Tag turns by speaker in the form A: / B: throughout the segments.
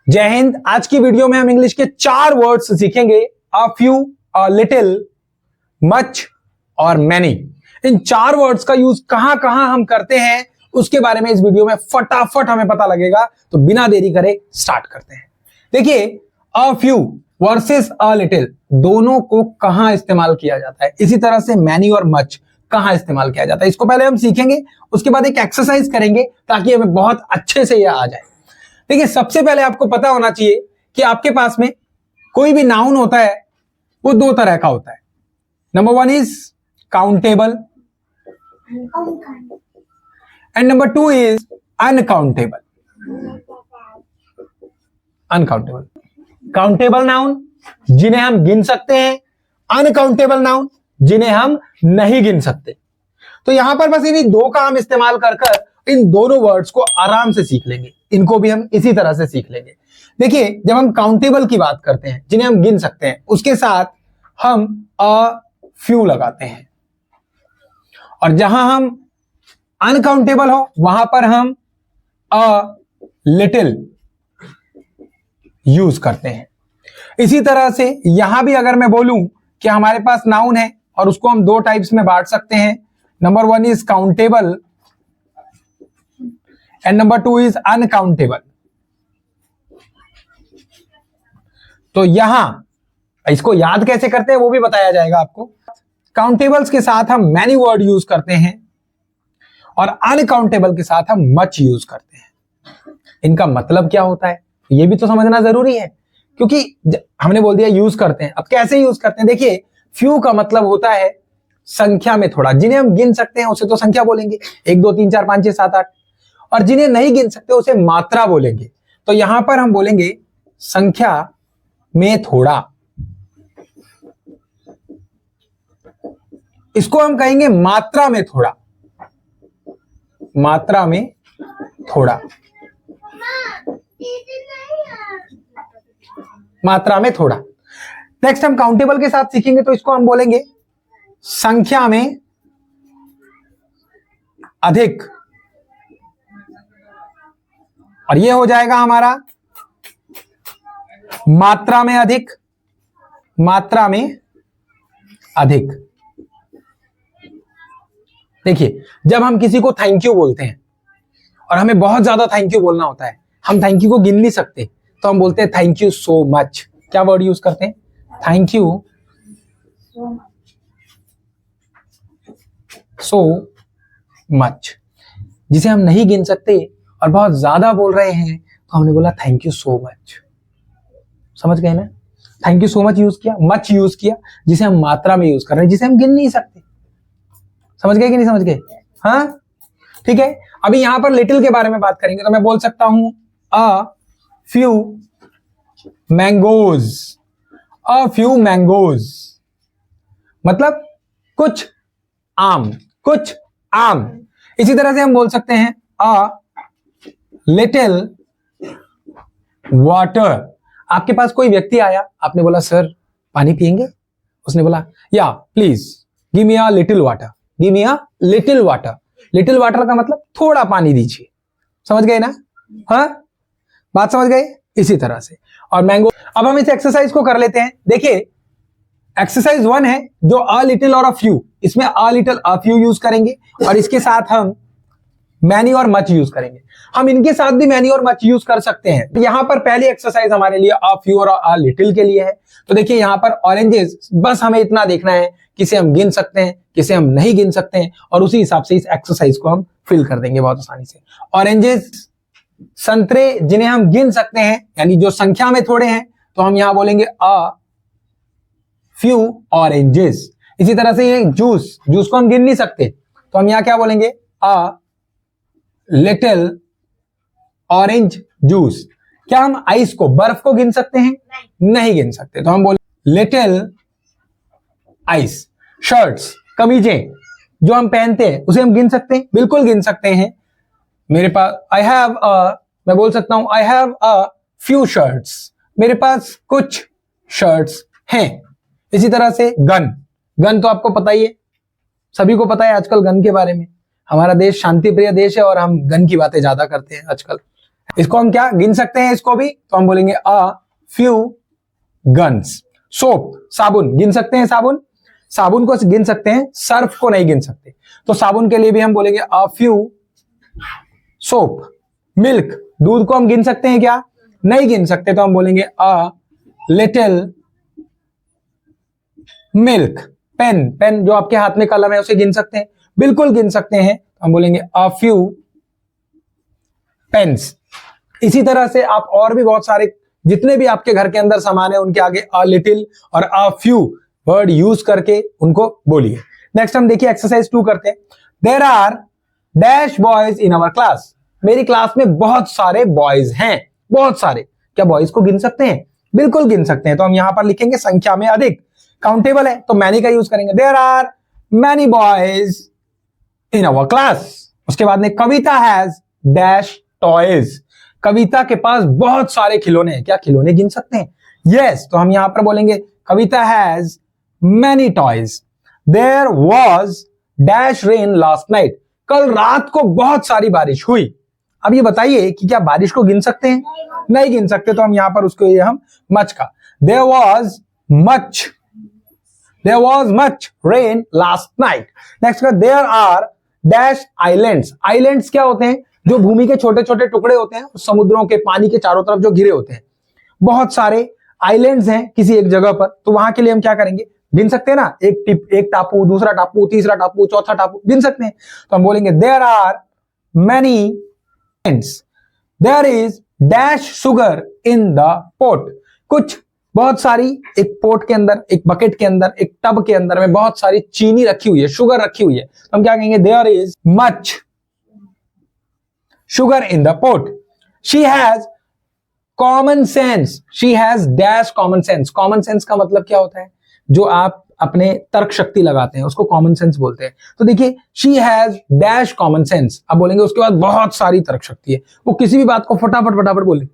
A: जय हिंद। आज की वीडियो में हम इंग्लिश के 4 वर्ड्स सीखेंगे, a few, a little, much और मैनी। इन 4 वर्ड्स का यूज कहां कहां हम करते हैं उसके बारे में इस वीडियो में फटाफट हमें पता लगेगा। तो बिना देरी करे स्टार्ट करते हैं। देखिए, a few versus a little दोनों को कहां इस्तेमाल किया जाता है, इसी तरह से मैनी और मच कहां इस्तेमाल किया जाता है, इसको पहले हम सीखेंगे। उसके बाद एक एक्सरसाइज करेंगे ताकि हमें बहुत अच्छे से यह आ जाए। देखिए, सबसे पहले आपको पता होना चाहिए कि आपके पास में कोई भी नाउन होता है वो 2 तरह का होता है। Number 1 is countable and number 2 is uncountable. Uncountable, countable noun जिन्हें हम गिन सकते हैं, अनकाउंटेबल नाउन जिन्हें हम नहीं गिन सकते। तो यहां पर बस इन्हीं 2 का हम इस्तेमाल कर इन दोनों वर्ड्स को आराम से सीख लेंगे। इनको भी हम इसी तरह से सीख लेंगे। देखिए, जब हम काउंटेबल की बात करते हैं, जिन्हें हम गिन सकते हैं, उसके साथ हम अ फ्यू लगाते हैं, और जहां हम अनकाउंटेबल हो वहां पर हम अ लिटिल यूज करते हैं। इसी तरह से यहां भी अगर मैं बोलूं कि हमारे पास नाउन है और उसको हम 2 टाइप्स में बांट सकते हैं। Number 1 is countable and number 2 is uncountable. तो यहां इसको याद कैसे करते हैं वो भी बताया जाएगा आपको। काउंटेबल्स के साथ हम मैनी वर्ड यूज करते हैं और अनकाउंटेबल के साथ हम मच यूज करते हैं। इनका मतलब क्या होता है ये भी तो समझना जरूरी है, क्योंकि हमने बोल दिया यूज करते हैं। अब कैसे यूज करते हैं? देखिए, फ्यू का मतलब होता है संख्या में थोड़ा। जिन्हें हम गिन सकते हैं उसे तो संख्या बोलेंगे, 1 2 3 4 5 6 7 8, और जिन्हें नहीं गिन सकते उसे मात्रा बोलेंगे। तो यहां पर हम बोलेंगे संख्या में थोड़ा, इसको हम कहेंगे मात्रा में थोड़ा। मात्रा में थोड़ा, मात्रा में थोड़ा। नेक्स्ट हम काउंटेबल के साथ सीखेंगे, तो इसको हम बोलेंगे संख्या में अधिक, और यह हो जाएगा हमारा मात्रा में अधिक। मात्रा में अधिक। देखिए, जब हम किसी को थैंक यू बोलते हैं और हमें बहुत ज्यादा थैंक यू बोलना होता है, हम थैंक यू को गिन नहीं सकते, तो हम बोलते हैं थैंक यू सो मच। क्या वर्ड यूज करते हैं? Thank you so much. जिसे हम नहीं गिन सकते और बहुत ज्यादा बोल रहे हैं तो हमने बोला थैंक यू सो मच। समझ गए ना? Thank you so much use किया, मच यूज किया, जिसे हम मात्रा में यूज कर रहे हैं, जिसे हम गिन नहीं सकते। समझ गए कि नहीं समझ गए? हाँ, ठीक है। अभी यहां पर लिटिल के बारे में बात करेंगे, तो मैं बोल सकता हूं a few mangoes. A few mangoes मतलब कुछ आम, कुछ आम। इसी तरह से हम बोल सकते हैं अ लिटिल वाटर। आपके पास कोई व्यक्ति आया, आपने बोला सर पानी पिएंगे? उसने बोला या please give me a little water, give me a little water. Little water का मतलब थोड़ा पानी दीजिए। समझ गए ना? हाँ, बात समझ गए? इसी तरह से। और मैंगो। अब हम इस एक्सरसाइज को कर लेते हैं। देखिए, एक्सरसाइज 1 है जो अ लिटिल और अ फ्यू, इसमें a little a few use करेंगे और इसके साथ हम मैनी और मच यूज करेंगे। हम इनके साथ भी मैनी और मच यूज कर सकते हैं। तो यहां पर पहली एक्सरसाइज हमारे लिए अ फ्यू और अ लिटिल के लिए है। तो देखिए, यहां पर ऑरेंजेस, बस हमें इतना देखना है किसे हम गिन सकते हैं, किसे हम नहीं गिन सकते हैं, और उसी हिसाब से इस एक्सरसाइज को हम फिल कर देंगे बहुत आसानी से। ऑरेंजेस, संतरे जिन्हें हम गिन सकते हैं, यानी जो संख्या में थोड़े हैं, तो हम यहां बोलेंगे अ फ्यू ऑरेंजेस। इसी तरह से ये जूस, जूस को हम गिन नहीं सकते, तो हम यहां क्या बोलेंगे अ लिटिल ऑरेंज जूस। क्या हम आइस को, बर्फ को गिन सकते हैं? नहीं गिन सकते, तो हम बोले लिटिल आइस। शर्ट्स, कमीजें जो हम पहनते हैं उसे हम गिन सकते हैं? बिल्कुल गिन सकते हैं। मेरे पास आई हैव मैं बोल सकता हूं I have a few shirts, मेरे पास कुछ शर्ट्स हैं। इसी तरह से गन, गन तो आपको पता ही है, सभी को पता है आजकल गन के बारे में। हमारा देश शांति प्रिय देश है और हम गन की बातें ज्यादा करते हैं आजकल। इसको हम क्या गिन सकते हैं, इसको भी तो हम बोलेंगे अ फ्यू गन्स। सोप, साबुन गिन सकते हैं, साबुन, साबुन को गिन सकते हैं, सर्फ को नहीं गिन सकते। तो साबुन के लिए भी हम बोलेंगे अ फ्यू सोप। मिल्क, दूध को हम गिन सकते हैं क्या, नहीं गिन सकते, तो हम बोलेंगे a little milk. Pen, pen जो आपके हाथ में कलम है उसे गिन सकते हैं, बिल्कुल गिन सकते हैं, तो हम बोलेंगे अ फ्यू पेन्स। इसी तरह से आप और भी बहुत सारे जितने भी आपके घर के अंदर सामान है उनके आगे अ लिटिल और अ फ्यू वर्ड यूज करके उनको बोलिए। नेक्स्ट हम देखिए एक्सरसाइज 2 करते हैं। There are dash boys in our class. मेरी क्लास में बहुत सारे बॉयज हैं, बहुत सारे। क्या बॉयज को गिन सकते हैं, बिल्कुल गिन सकते हैं, तो हम यहां पर लिखेंगे संख्या में अधिक, काउंटेबल है तो मैनी का यूज करेंगे। There are many boys in our class. उसके बाद में Kavita has dash toys. Kavita के पास बहुत सारे खिलौने हैं, क्या खिलौने गिन सकते हैं, यस, तो हम यहां पर बोलेंगे Kavita has many toys. There was dash rain last night. कल रात को बहुत सारी बारिश हुई। अब ये बताइए कि क्या बारिश को गिन सकते हैं, नहीं गिन सकते, तो हम यहां पर उसको ये हम मच का, there was much rain last night. Next का there are dash islands. Islands क्या होते हैं, जो भूमि के छोटे छोटे टुकड़े होते हैं, समुद्रों के पानी के चारों तरफ जो घिरे होते हैं। बहुत सारे आइलैंड्स हैं किसी एक जगह पर, तो वहां के लिए हम क्या करेंगे, गिन सकते हैं ना, एक टापू, दूसरा टापू, तीसरा टापू, चौथा टापू, गिन सकते हैं, तो हम बोलेंगे there are many islands. There is dash sugar in the pot. कुछ बहुत सारी एक पोट के अंदर, एक बकेट के अंदर, एक टब के अंदर में बहुत सारी चीनी रखी हुई है, शुगर रखी हुई है, तो हम क्या कहेंगे, there is much sugar in the pot. She has common sense. She has dash common sense. Common sense का मतलब क्या होता है, जो आप अपने तर्क शक्ति लगाते हैं उसको कॉमन सेंस बोलते हैं। तो देखिए she has dash common sense, अब बोलेंगे उसके बाद बहुत सारी तर्क शक्ति है, वो किसी भी बात को फटाफट बोले।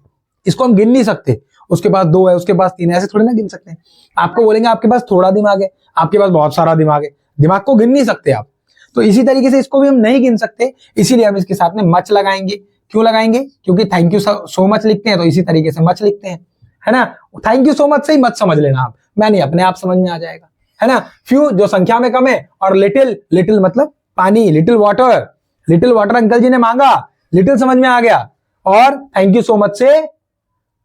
A: इसको हम गिन नहीं सकते, उसके पास 2 है, उसके पास 3 है, ऐसे थोड़ी ना गिन सकते हैं। आपको बोलेंगे आपके पास थोड़ा दिमाग है, आपके पास बहुत सारा दिमाग है, दिमाग को गिन नहीं सकते आप। तो इसी तरीके से इसको भी हम नहीं गिन सकते, इसीलिए हम इसके साथ में मच लगाएंगे। क्यों लगाएंगे, क्योंकि थैंक यू सो मच लिखते हैं तो इसी तरीके से मच लिखते हैं, है ना। थैंक यू सो मच से ही मच समझ लेना आप, मैं नहीं, अपने आप समझ में आ जाएगा, है ना। फ्यू जो संख्या में कम है, और लिटिल, लिटिल मतलब पानी, लिटिल वाटर अंकल जी ने मांगा, लिटिल समझ में आ गया। और थैंक यू सो मच से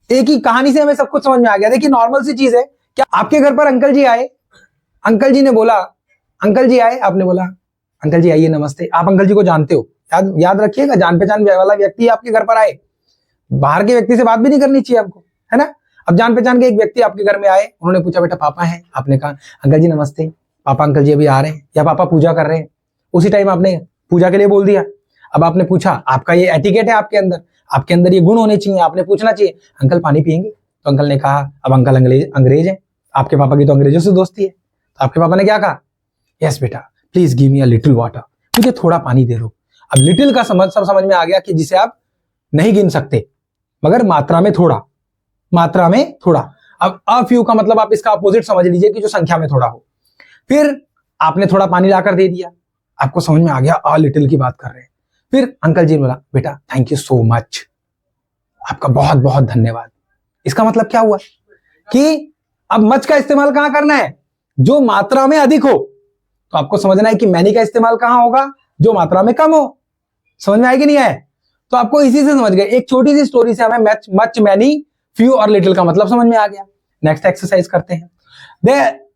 A: एक ही कहानी से हमें सब कुछ समझ में आ गया। देखिए नॉर्मल सी चीज है, क्या आपके घर पर अंकल जी आए, अंकल जी ने बोला, अंकल जी आए, आपने बोला अंकल जी आइए नमस्ते, आप अंकल जी को जानते हो, याद रखिएगा, जान पहचान वाला व्यक्ति आपके घर पर आए, बाहर के व्यक्ति से बात भी नहीं करनी चाहिए आपको, है ना। अब जान पहचान के एक व्यक्ति आपके घर में आए, उन्होंने पूछा बेटा पापा हैं, आपने कहा अंकल जी नमस्ते, पापा अंकल जी अभी आ रहे हैं, या पापा पूजा कर रहे हैं, उसी टाइम आपने पूजा के लिए बोल दिया। अब आपने पूछा, आपका ये एटिकेट है आपके अंदर ये गुण होने चाहिए, आपने पूछना चाहिए अंकल पानी पियेंगे, तो अंकल ने कहा, अब अंकल अंग्रेज है, आपके पापा की तो अंग्रेजों से दोस्ती है, तो आपके पापा ने क्या कहा, यस बेटा please give me a little water, मुझे थोड़ा पानी दे दो। अब लिटिल का सब समझ में आ गया कि जिसे आप नहीं गिन सकते, मगर मात्रा में थोड़ा। अब अ फ्यू का मतलब आप इसका अपोजिट समझ लीजिए कि जो संख्या में थोड़ा हो। फिर आपने थोड़ा पानी लाकर दे दिया, आपको समझ में आ गया अ लिटिल की बात कर रहे हैं। फिर अंकल जी ने बोला बेटा थैंक यू सो मच, आपका बहुत बहुत धन्यवाद। इसका मतलब क्या हुआ कि अब मच का इस्तेमाल कहां करना है, जो मात्रा में अधिक हो। तो आपको समझना है कि मैनी का इस्तेमाल कहां होगा, जो मात्रा में कम हो। समझ में आए कि नहीं आए, तो आपको इसी से समझ गए, एक छोटी सी स्टोरी से हमें मच मैनी फ्यू और लिटिल का मतलब समझ में आ गया। नेक्स्ट एक्सरसाइज करते हैं।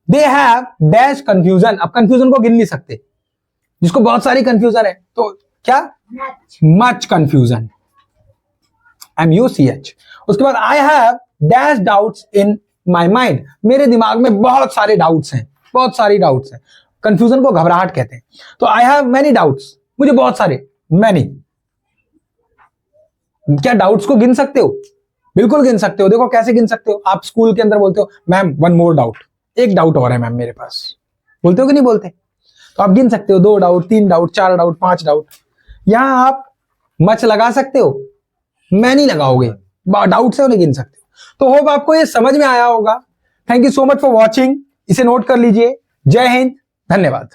A: They have dash confusion. अब कंफ्यूजन को गिन नहीं सकते, जिसको बहुत सारी कंफ्यूजन है, तो क्या मच कंफ्यूजन, MUCH। उसके बाद I have dash doubts in my mind. मेरे दिमाग में बहुत सारे डाउट्स हैं, बहुत सारी डाउट्स हैं। कंफ्यूजन को घबराहट कहते हैं। तो आई हैव मैनी डाउट्स, मुझे बहुत सारे, मैनी। क्या डाउट्स को गिन सकते हो, बिल्कुल गिन सकते हो। देखो कैसे गिन सकते हो, आप स्कूल के अंदर बोलते हो मैम 1 मोर डाउट, एक डाउट और है मैम मेरे पास, बोलते हो कि नहीं बोलते, तो आप गिन सकते हो 2 डाउट, 3 डाउट, 4 डाउट, 5 डाउट। यहां आप मच लगा सकते हो, मैनी लगाओगे, डाउट से उन्हें गिन सकते हो। तो होप आपको ये समझ में आया होगा। Thank you so much for watching, इसे नोट कर लीजिए। जय हिंद, धन्यवाद।